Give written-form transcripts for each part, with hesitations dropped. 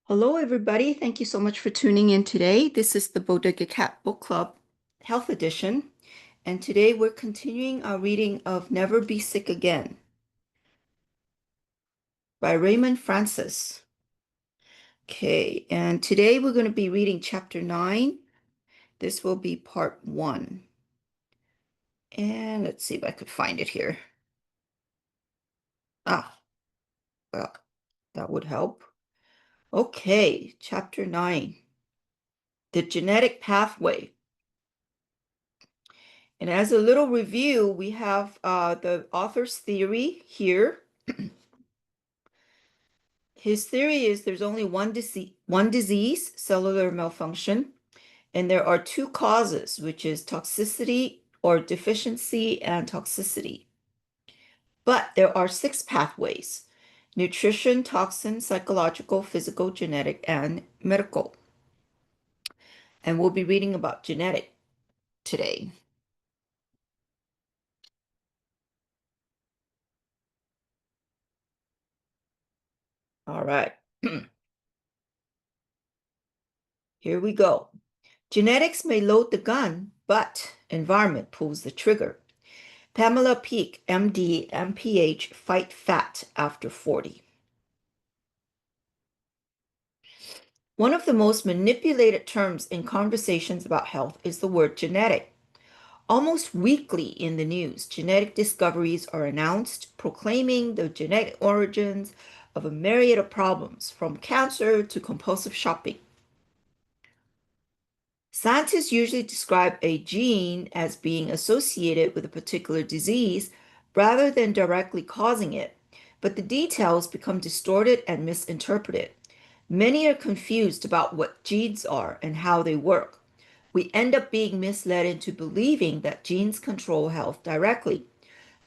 Hello, everybody. Thank you so much for tuning in today. This is the Bodega Cat Book Club Health Edition, and today we're continuing our reading of Never Be Sick Again by Raymond Francis. Okay, and today we're going to be reading chapter 9. This will be part 1. And let's see if I could find it here. Ah, well, that would help. Okay, chapter 9, The Genetic Pathway. And as a little review, we have the author's theory here. His theory is there's only one disease, cellular malfunction, and there are two causes, which is toxicity or deficiency and toxicity. But there are 6 pathways: nutrition, toxin, psychological, physical, genetic, and medical. And we'll be reading about genetic today. All right, here we go. Genetics may load the gun, but environment pulls the trigger. Pamela Peake, MD, MPH, fight fat after 40. One of the most manipulated terms in conversations about health is the word genetic. Almost weekly in the news, genetic discoveries are announced proclaiming the genetic origins of a myriad of problems, from cancer to compulsive shopping. Scientists usually describe a gene as being associated with a particular disease rather than directly causing it, but the details become distorted and misinterpreted. Many are confused about what genes are and how they work. We end up being misled into believing that genes control health directly,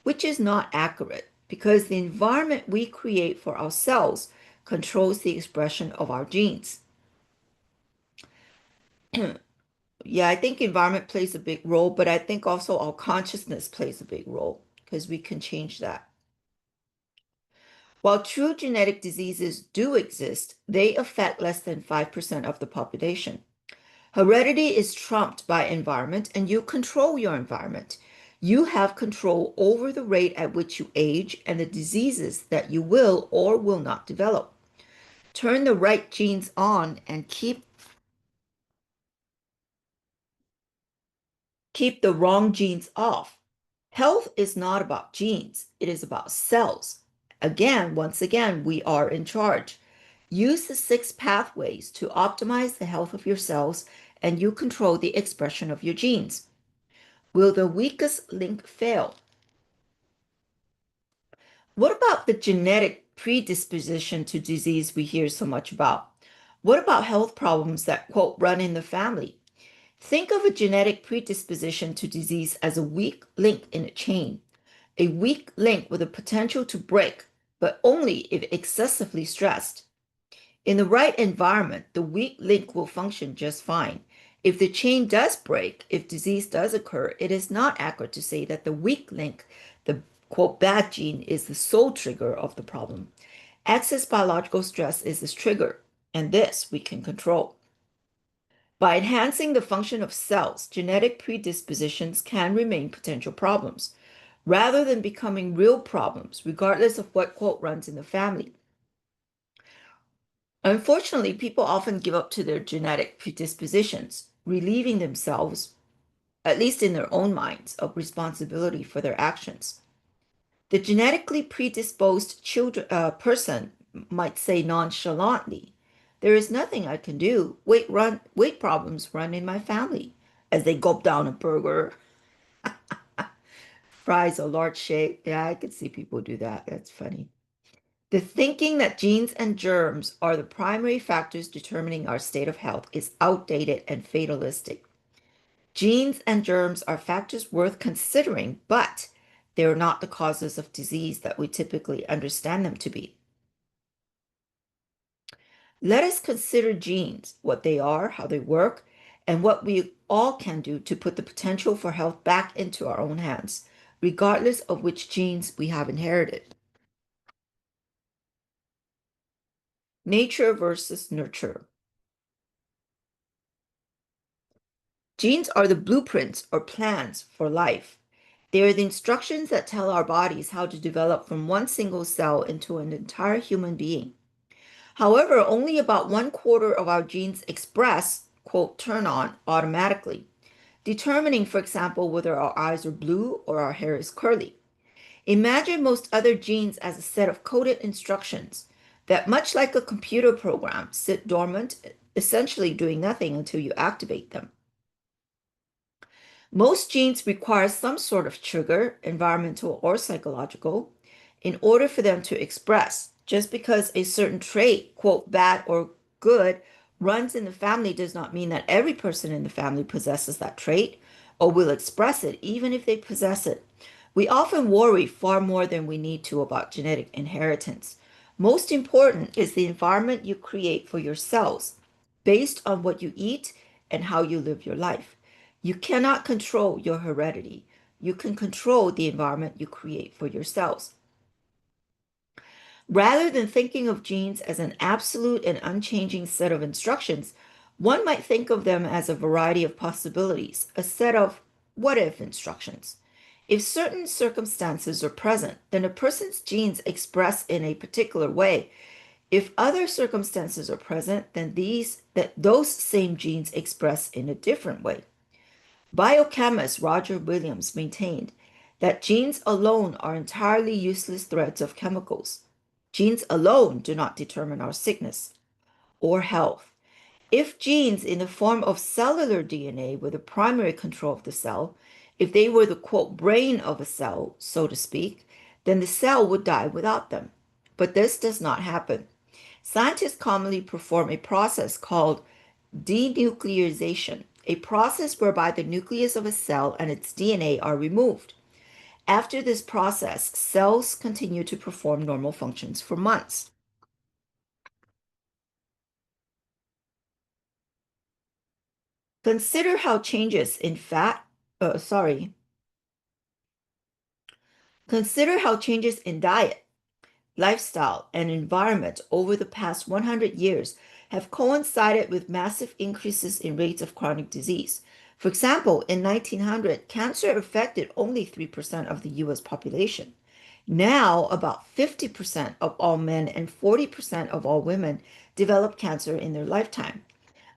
which is not accurate because the environment we create for ourselves controls the expression of our genes. Yeah, I think environment plays a big role, but I think also our consciousness plays a big role because we can change that. While true genetic diseases do exist, they affect less than 5% of the population. Heredity is trumped by environment, and you control your environment. You have control over the rate at which you age and the diseases that you will or will not develop. Turn the right genes on and keep the wrong genes off. Health is not about genes, it is about cells. Once again, we are in charge. Use the 6 pathways to optimize the health of your cells, and you control the expression of your genes. Will the weakest link fail? What about the genetic predisposition to disease we hear so much about? What about health problems that, quote, run in the family? Think of a genetic predisposition to disease as a weak link in a chain, a weak link with a potential to break, but only if excessively stressed. In the right environment, the weak link will function just fine. If the chain does break, if disease does occur, it is not accurate to say that the weak link, the quote bad gene, is the sole trigger of the problem. Excess biological stress is this trigger, and this we can control. By enhancing the function of cells, genetic predispositions can remain potential problems rather than becoming real problems, regardless of what quote runs in the family. Unfortunately, people often give up to their genetic predispositions, relieving themselves, at least in their own minds, of responsibility for their actions. The genetically predisposed person might say nonchalantly, "There is nothing I can do. Weight problems run in my family," as they gulp down a burger, fries a large shake. Yeah, I could see people do that. That's funny. The thinking that genes and germs are the primary factors determining our state of health is outdated and fatalistic. Genes and germs are factors worth considering, but they are not the causes of disease that we typically understand them to be. Let us consider genes, what they are, how they work, and what we all can do to put the potential for health back into our own hands, regardless of which genes we have inherited. Nature versus nurture. Genes are the blueprints or plans for life. They are the instructions that tell our bodies how to develop from one single cell into an entire human being. However, only about 1/4 of our genes express, quote, turn on automatically, determining, for example, whether our eyes are blue or our hair is curly. Imagine most other genes as a set of coded instructions that, much like a computer program, sit dormant, essentially doing nothing until you activate them. Most genes require some sort of trigger, environmental or psychological, in order for them to express. Just because a certain trait, quote, bad or good, runs in the family does not mean that every person in the family possesses that trait or will express it, even if they possess it. We often worry far more than we need to about genetic inheritance. Most important is the environment you create for your cells based on what you eat and how you live your life. You cannot control your heredity. You can control the environment you create for your cells. Rather than thinking of genes as an absolute and unchanging set of instructions, one might think of them as a variety of possibilities, a set of what if instructions. If certain circumstances are present, then a person's genes express in a particular way. If other circumstances are present, then those same genes express in a different way. Biochemist Roger Williams maintained that genes alone are entirely useless threads of chemicals. Genes alone do not determine our sickness or health. If genes in the form of cellular DNA were the primary control of the cell, if they were the quote brain of a cell, so to speak, then the cell would die without them. But this does not happen. Scientists commonly perform a process called denuclearization, a process whereby the nucleus of a cell and its DNA are removed. After this process, cells continue to perform normal functions for months. Consider how changes in fat, sorry, consider how changes in diet, lifestyle, and environment over the past 100 years have coincided with massive increases in rates of chronic disease. For example, in 1900, cancer affected only 3% of the US population. Now, about 50% of all men and 40% of all women develop cancer in their lifetime.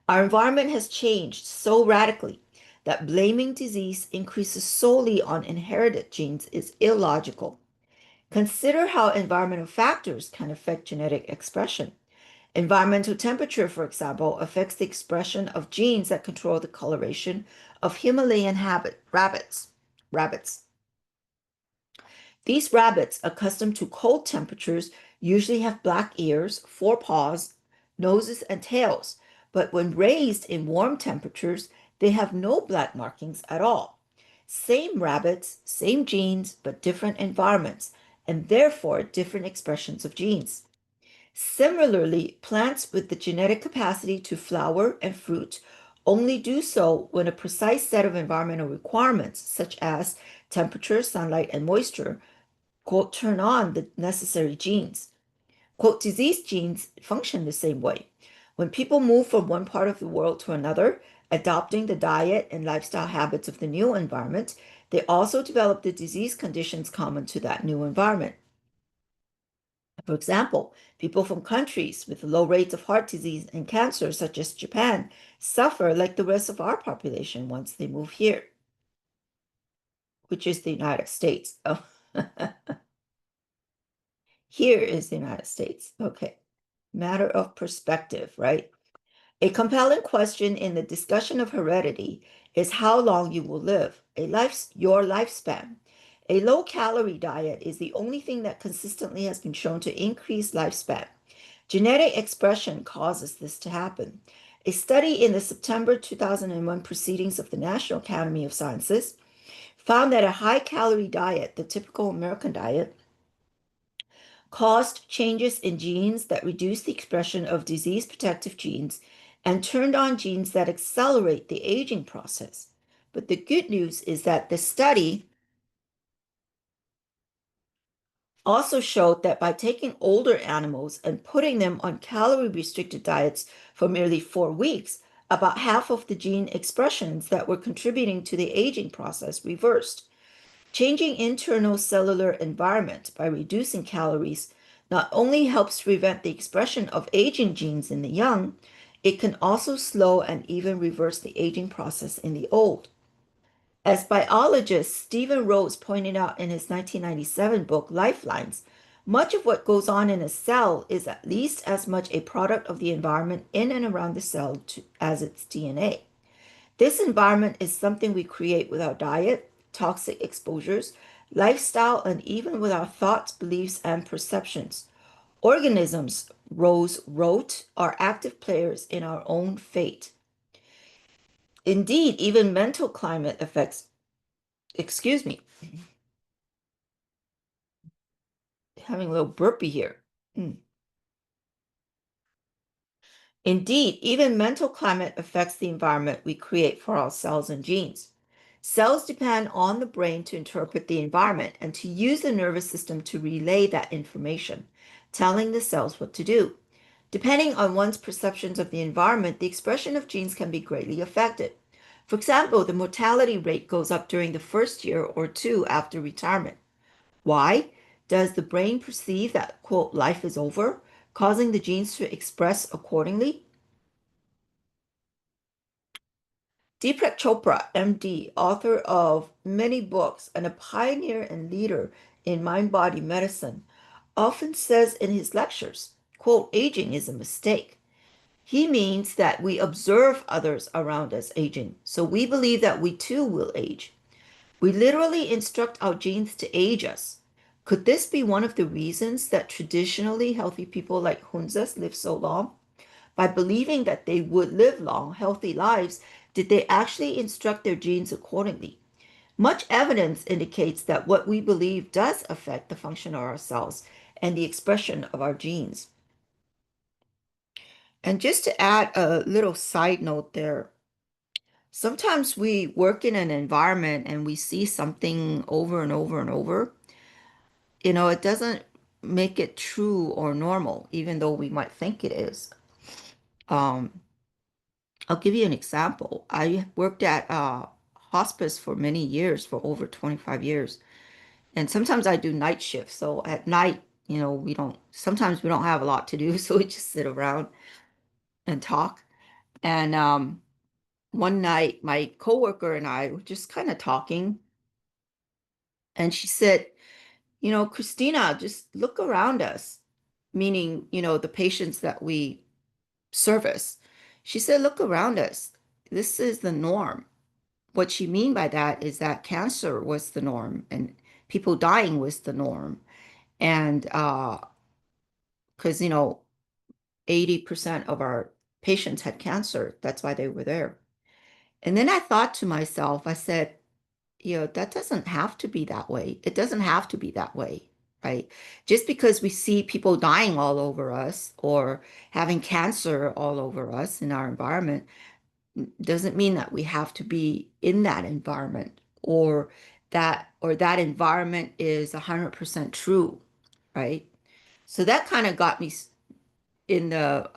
Our environment has changed so radically that blaming disease increases solely on inherited genes is illogical. Consider how environmental factors can affect genetic expression. Environmental temperature, for example, affects the expression of genes that control the coloration of Himalayan rabbits. These rabbits, accustomed to cold temperatures, usually have black ears, four paws, noses, and tails. But when raised in warm temperatures, they have no black markings at all. Same rabbits, same genes, but different environments, and therefore different expressions of genes. Similarly, plants with the genetic capacity to flower and fruit only do so when a precise set of environmental requirements, such as temperature, sunlight, and moisture, quote, turn on the necessary genes. Quote, disease genes function the same way. When people move from one part of the world to another, adopting the diet and lifestyle habits of the new environment, they also develop the disease conditions common to that new environment. For example, people from countries with low rates of heart disease and cancer, such as Japan, suffer like the rest of our population once they move here, which is the United States. Oh, here is the United States. Okay. Matter of perspective, right? A compelling question in the discussion of heredity is how long you will live, your lifespan. A low-calorie diet is the only thing that consistently has been shown to increase lifespan. Genetic expression causes this to happen. A study in the September 2001 proceedings of the National Academy of Sciences found that a high-calorie diet, the typical American diet, caused changes in genes that reduce the expression of disease protective genes and turned on genes that accelerate the aging process. But the good news is that the study also showed that by taking older animals and putting them on calorie-restricted diets for merely 4 weeks, about half of the gene expressions that were contributing to the aging process reversed. Changing internal cellular environment by reducing calories not only helps prevent the expression of aging genes in the young, it can also slow and even reverse the aging process in the old. As biologist Stephen Rhodes pointed out in his 1997 book Lifelines, much of what goes on in a cell is at least as much a product of the environment in and around the cell as its DNA. This environment is something we create with our diet, toxic exposures, lifestyle, and even with our thoughts, beliefs, and perceptions. Organisms, Rose wrote, are active players in our own fate. Indeed, even mental climate affects, excuse me, having a little burpee here. Mm. Indeed, even mental climate affects the environment we create for our cells and genes. Cells depend on the brain to interpret the environment and to use the nervous system to relay that information, telling the cells what to do. Depending on one's perceptions of the environment, the expression of genes can be greatly affected. For example, the mortality rate goes up during the first year or two after retirement. Why? Does the brain perceive that, quote, life is over, causing the genes to express accordingly? Deepak Chopra, MD, author of many books and a pioneer and leader in mind-body medicine, often says in his lectures, quote, aging is a mistake. He means that we observe others around us aging, so we believe that we too will age. We literally instruct our genes to age us. Could this be one of the reasons that traditionally healthy people like Hunzas live so long? By believing that they would live long, healthy lives, did they actually instruct their genes accordingly? Much evidence indicates that what we believe does affect the function of our cells and the expression of our genes. And just to add a little side note there, sometimes we work in an environment and we see something over and over and over. It doesn't make it true or normal, even though we might think it is. Um, I'll give you an example. I worked at hospice for many years, for over 25 years. And sometimes I do night shifts. So at night, sometimes we don't have a lot to do. So we just sit around and talk. And one night, my coworker and I were just kind of talking. And she said, Christina, just look around us, meaning, the patients that we service. She said, look around us. This is the norm. What she mean by that is that cancer was the norm and people dying was the norm. And because 80% of our patients had cancer, that's why they were there. And then I thought to myself, I said, that doesn't have to be that way. It doesn't have to be that way, right? Just because we see people dying all over us or having cancer all over us in our environment doesn't mean that we have to be in that environment or that environment is 100% true, right? So that kind of got me in the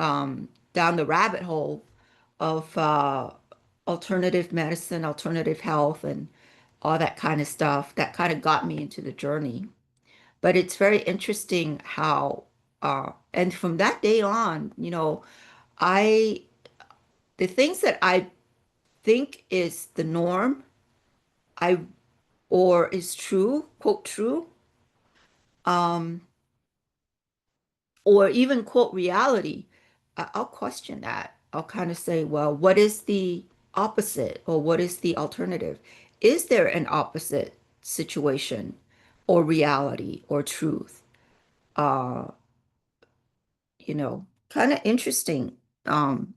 down the rabbit hole of alternative medicine, alternative health, and all that kind of stuff. That kind of got me into the journey. But it's very interesting how, and from that day on, I the things that I think is the norm, I or is true, quote true, um, or even quote reality, I'll question that. I'll kind of say, well, what is the opposite or what is the alternative? Is there an opposite situation or reality or truth? Uh, kind of interesting. Um,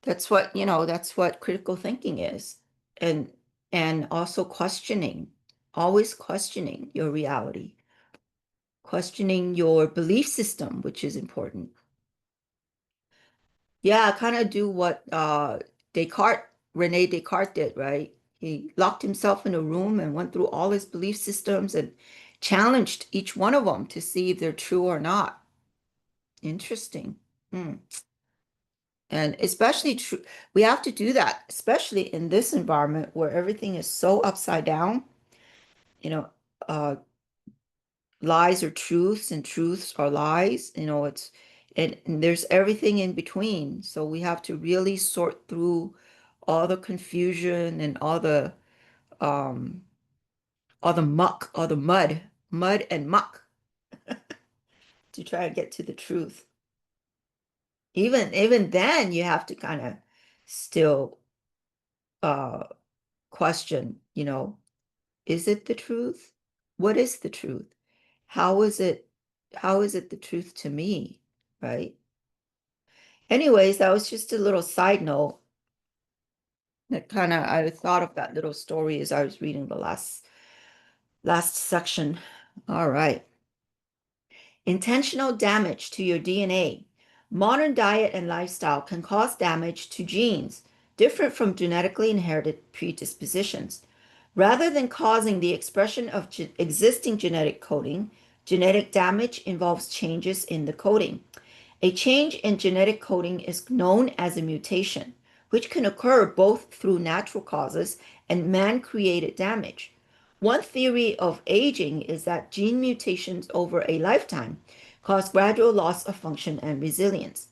that's what critical thinking is. And and also questioning, always questioning your reality, questioning your belief system, which is important. Yeah, kind of do what Descartes, Rene Descartes did, right? He locked himself in a room and went through all his belief systems and challenged each one of them to see if they're true or not. Interesting. Hmm. And especially true, we have to do that, especially in this environment where everything is so upside down. You know, uh, lies are truths and truths are lies. And there's everything in between. So we have to really sort through all the confusion and um all the muck, all the mud and muck to try to get to the truth. Even then you have to kind of still uh question, is it the truth? What is the truth? How is it how is it the truth to me, right? Anyways, that was just a little side note that kind of I thought of that little story as I was reading the last section. All right. Intentional damage to your DNA. Modern diet and lifestyle can cause damage to genes different from genetically inherited predispositions. Rather than causing the expression of existing genetic coding, genetic damage involves changes in the coding. A change in genetic coding is known as a mutation, which can occur both through natural causes and man-created damage. One theory of aging is that gene mutations over a lifetime cause gradual loss of function and resilience.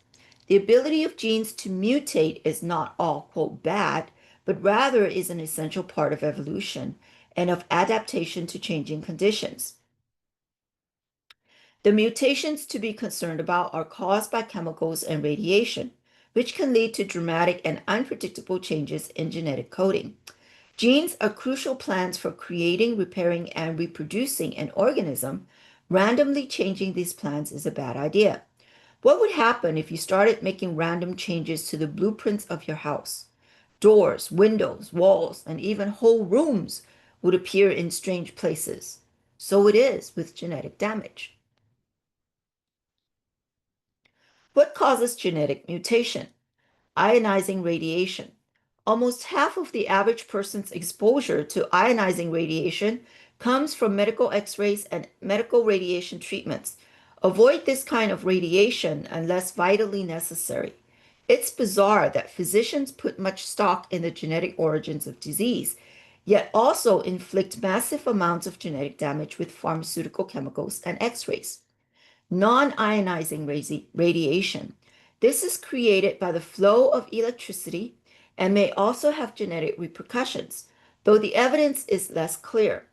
The ability of genes to mutate is not all, quote, bad, but rather is an essential part of evolution and of adaptation to changing conditions. The mutations to be concerned about are caused by chemicals and radiation, which can lead to dramatic and unpredictable changes in genetic coding. Genes are crucial plans for creating, repairing, and reproducing an organism. Randomly changing these plans is a bad idea. What would happen if you started making random changes to the blueprints of your house? Doors, windows, walls, and even whole rooms would appear in strange places. So it is with genetic damage. What causes genetic mutation? Ionizing radiation. Almost half of the average person's exposure to ionizing radiation comes from medical x-rays and medical radiation treatments. Avoid this kind of radiation unless vitally necessary. It's bizarre that physicians put much stock in the genetic origins of disease, yet also inflict massive amounts of genetic damage with pharmaceutical chemicals and x-rays. Non-ionizing radiation. This is created by the flow of electricity and may also have genetic repercussions, though the evidence is less clear.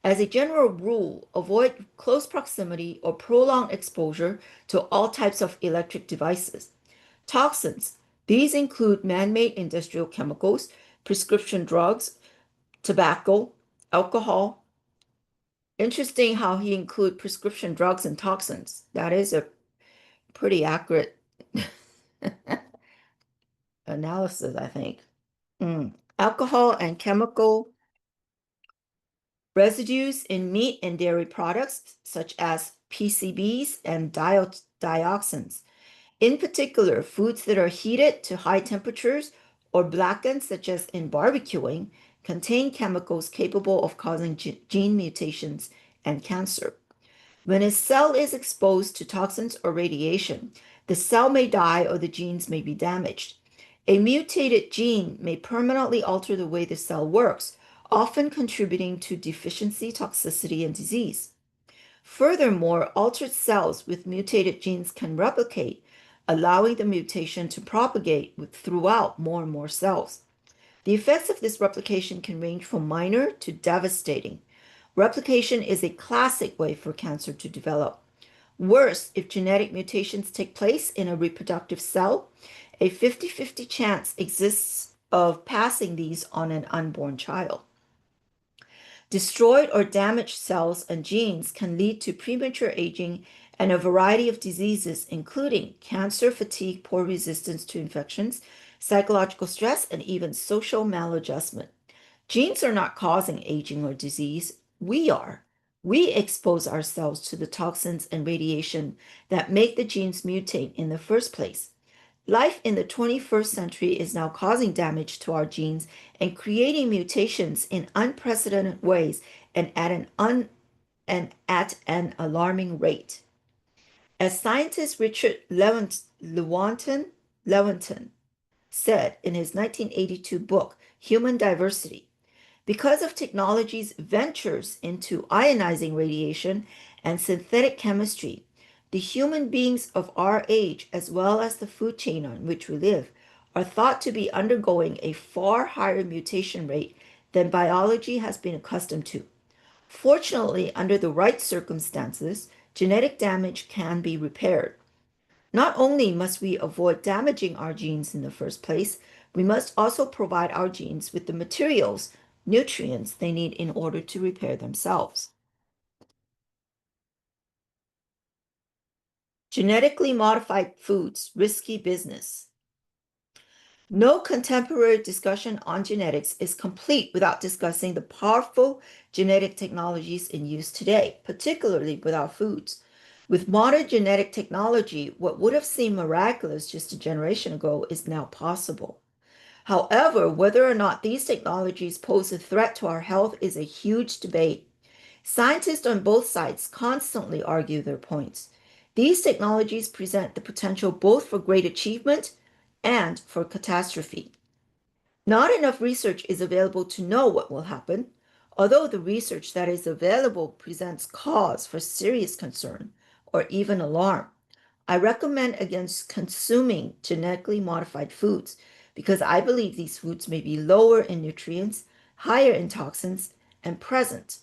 As a general rule, avoid close proximity or prolonged exposure to all types of electric devices. Toxins. These include man-made industrial chemicals, prescription drugs, tobacco, alcohol. Interesting how he include prescription drugs and toxins. That is a pretty accurate analysis, I think. Alcohol and chemical residues in meat and dairy products, such as PCBs and dioxins. In particular, foods that are heated to high temperatures or blackened, such as in barbecuing, contain chemicals capable of causing gene mutations and cancer. When a cell is exposed to toxins or radiation, the cell may die or the genes may be damaged. A mutated gene may permanently alter the way the cell works, often contributing to deficiency, toxicity, and disease. Furthermore, altered cells with mutated genes can replicate, allowing the mutation to propagate throughout more and more cells. The effects of this replication can range from minor to devastating. Replication is a classic way for cancer to develop. Worse, if genetic mutations take place in a reproductive cell, a 50-50 chance exists of passing these on an unborn child. Destroyed or damaged cells and genes can lead to premature aging and a variety of diseases, including cancer, fatigue, poor resistance to infections, psychological stress, and even social maladjustment. Genes are not causing aging or disease. We are. We expose ourselves to the toxins and radiation that make the genes mutate in the first place. Life in the 21st century is now causing damage to our genes and creating mutations in unprecedented ways and at and at an alarming rate. As scientist Richard Lewontin said in his 1982 book, Human Diversity, because of technology's ventures into ionizing radiation and synthetic chemistry, the human beings of our age, as well as the food chain on which we live, are thought to be undergoing a far higher mutation rate than biology has been accustomed to. Fortunately, under the right circumstances, genetic damage can be repaired. Not only must we avoid damaging our genes in the first place, we must also provide our genes with the materials, nutrients they need in order to repair themselves. Genetically modified foods, risky business. No contemporary discussion on genetics is complete without discussing the powerful genetic technologies in use today, particularly with our foods. With modern genetic technology, what would have seemed miraculous just a generation ago is now possible. However, whether or not these technologies pose a threat to our health is a huge debate. Scientists on both sides constantly argue their points. These technologies present the potential both for great achievement and for catastrophe. Not enough research is available to know what will happen, although the research that is available presents cause for serious concern or even alarm. I recommend against consuming genetically modified foods because I believe these foods may be lower in nutrients, higher in toxins, and present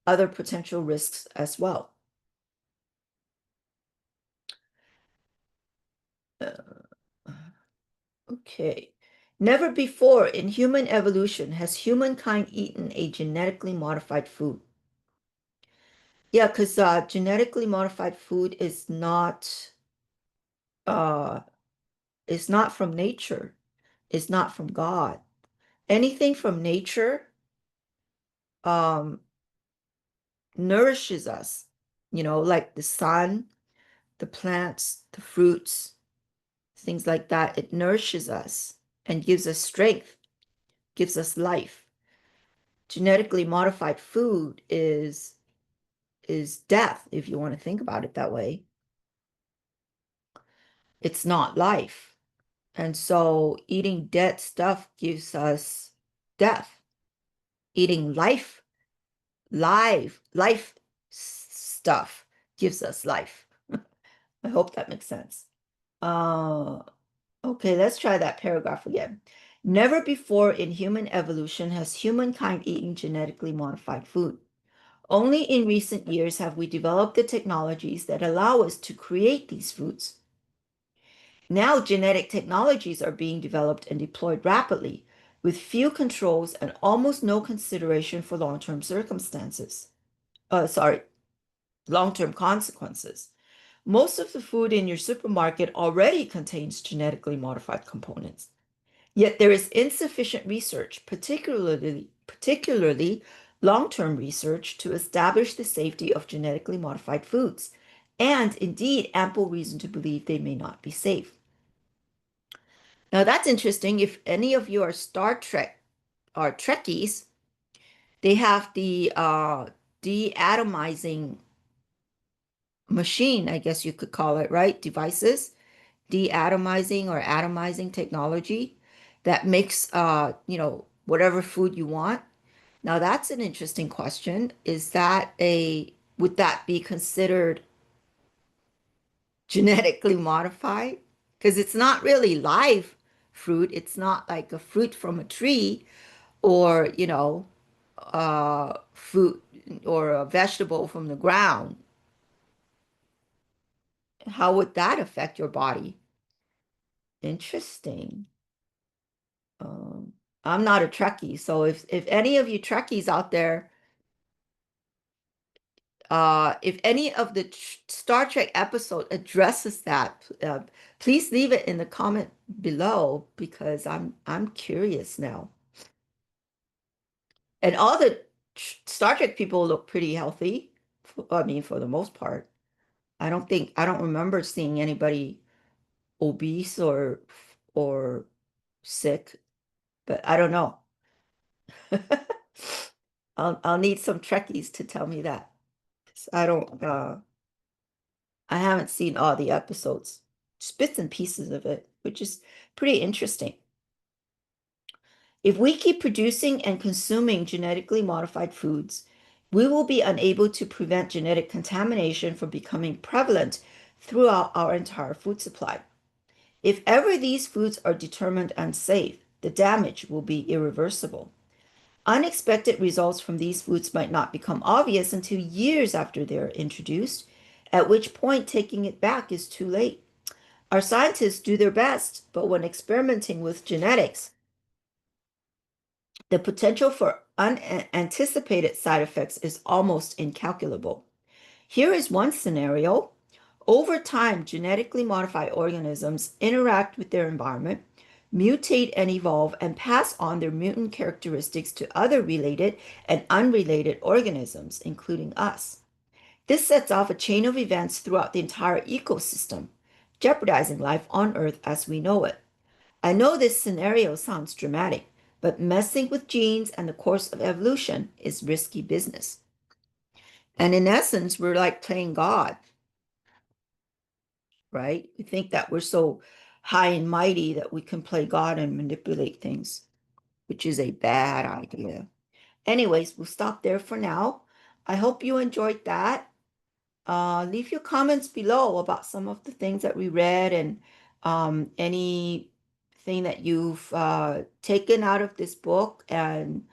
other potential risks as well. Uh, okay. Never before in human evolution has humankind eaten a genetically modified food. Yeah, because genetically modified food uh, is not from nature. It's not from God. Anything from nature um, nourishes us, like the sun, the plants, the fruits, things like that. It nourishes us and gives us strength, gives us life. Genetically modified food is death, if you want to think about it that way. It's not life. And so eating dead stuff gives us death. Eating life stuff gives us life. I hope that makes sense. Uh, okay, let's try that paragraph again. Never before in human evolution has humankind eaten genetically modified food. Only in recent years have we developed the technologies that allow us to create these foods. Now, genetic technologies are being developed and deployed rapidly, with few controls and almost no consideration for long-term circumstances. Sorry, long-term consequences. Most of the food in your supermarket already contains genetically modified components. Yet there is insufficient research, particularly long-term research, to establish the safety of genetically modified foods, and indeed ample reason to believe they may not be safe. Now that's interesting. If any of you are Star Trek or Trekkies, they have the deatomizing machine, I guess you could call it, right? Devices, deatomizing or atomizing technology that makes whatever food you want. Now that's an interesting question. Would that be considered genetically modified? Because it's not really live fruit. It's not like a fruit from a tree or, fruit or a vegetable from the ground. How would that affect your body? Interesting. Um, I'm not a Trekkie, so if any of you Trekkies out there, if any of the Star Trek episode addresses that, please leave it in the comment below because I'm curious now. And all the Star Trek people look pretty healthy. I mean, for the most part. I don't remember seeing anybody obese or sick, but I don't know. I'll need some Trekkies to tell me that. 'Cause I haven't seen all the episodes, just bits and pieces of it, which is pretty interesting. If we keep producing and consuming genetically modified foods, we will be unable to prevent genetic contamination from becoming prevalent throughout our entire food supply. If ever these foods are determined unsafe, the damage will be irreversible. Unexpected results from these foods might not become obvious until years after they're introduced, at which point taking it back is too late. Our scientists do their best, but when experimenting with genetics, the potential for unanticipated side effects is almost incalculable. Here is one scenario. Over time, genetically modified organisms interact with their environment, mutate and evolve, and pass on their mutant characteristics to other related and unrelated organisms, including us. This sets off a chain of events throughout the entire ecosystem, jeopardizing life on Earth as we know it. I know this scenario sounds dramatic, but messing with genes and the course of evolution is risky business. And in essence, we're like playing God, right? We think that we're so high and mighty that we can play God and manipulate things, which is a bad idea. Anyways, we'll stop there for now. I hope you enjoyed that. Leave your comments below about some of the things that we read and anything that you've taken out of this book and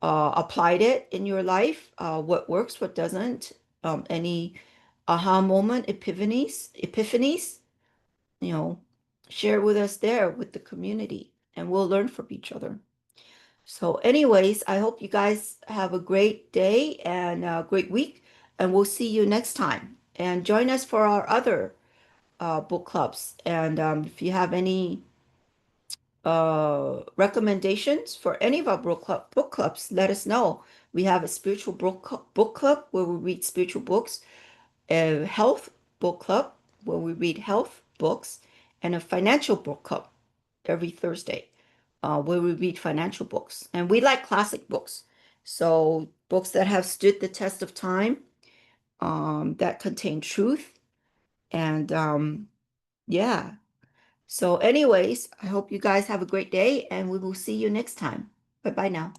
applied it in your life, what works, what doesn't, any aha moment, epiphanies, you know, share with us there with the community and we'll learn from each other. So anyways, I hope you guys have a great day and a great week, and we'll see you next time. And join us for our other book clubs. And if you have any recommendations for any of our book clubs, let us know. We have a spiritual book club where we read spiritual books, a health book club where we read health books, and a financial book club every Thursday where we read financial books. And we like classic books. So books that have stood the test of time, that contain truth. And yeah. So anyways, I hope you guys have a great day and we will see you next time. Bye bye now.